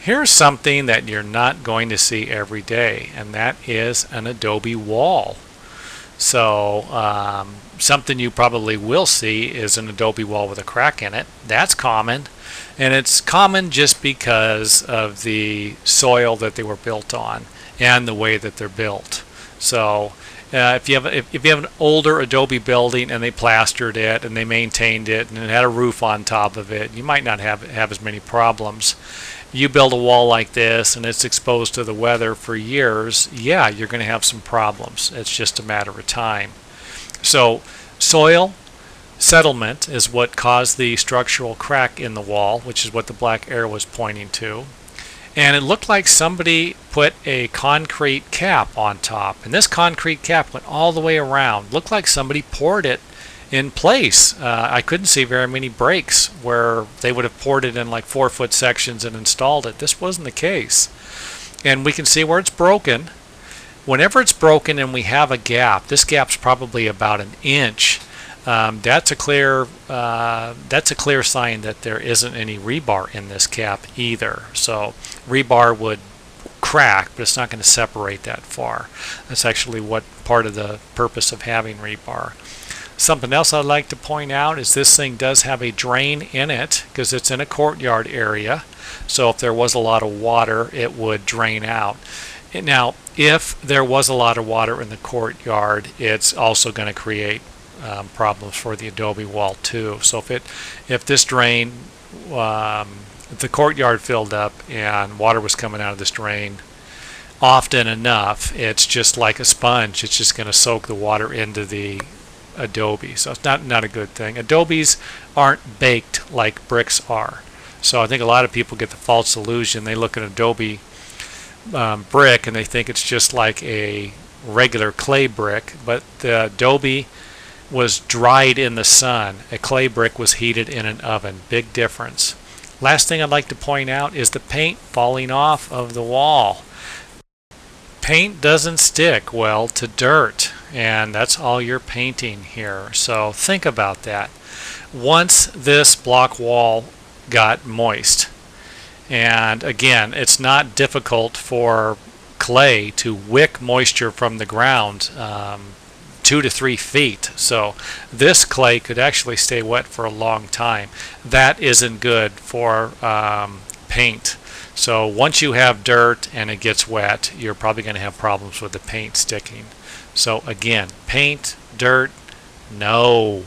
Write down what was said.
Here's something that you're not going to see every day, and that is an Adobe wall. So something you probably will see is an Adobe wall with a crack in it. That's common, and it's common just because of the soil that they were built on and the way that they're built. So if you have an older Adobe building and they plastered it and they maintained it and it had a roof on top of it, you might not have as many problems. You build a wall like this and it's exposed to the weather for years, yeah, you're going to have some problems. It's just a matter of time. So soil settlement is what caused the structural crack in the wall, which is what the black arrow was pointing to. And it looked like somebody put a concrete cap on top, and this concrete cap went all the way around. Looked like somebody poured it in place. I couldn't see very many breaks where they would have poured it in like 4-foot sections and installed it. This wasn't the case. And we can see where it's broken. Whenever it's broken and we have a gap, this gap's probably about an inch. That's a clear sign that there isn't any rebar in this cap either. So rebar would crack, but it's not going to separate that far. That's actually what part of the purpose of having rebar. Something else I'd like to point out is this thing does have a drain in it because it's in a courtyard area. So if there was a lot of water, it would drain out. Now, if there was a lot of water in the courtyard, it's also going to create problems for the Adobe wall too. So if this drain, if the courtyard filled up and water was coming out of this drain often enough, it's just like a sponge. It's just going to soak the water into the Adobe. So it's not a good thing. Adobes aren't baked like bricks are. So I think a lot of people get the false illusion. They look at an Adobe brick and they think it's just like a regular clay brick, but the Adobe was dried in the sun. A clay brick was heated in an oven. Big difference. Last thing I'd like to point out is the paint falling off of the wall. Paint doesn't stick well to dirt, and that's all you're painting here. So think about that. Once this block wall got moist, and again, it's not difficult for clay to wick moisture from the ground 2 to 3 feet. So this clay could actually stay wet for a long time. That isn't good for paint. So once you have dirt and it gets wet, you're probably going to have problems with the paint sticking. So again, paint, dirt, no.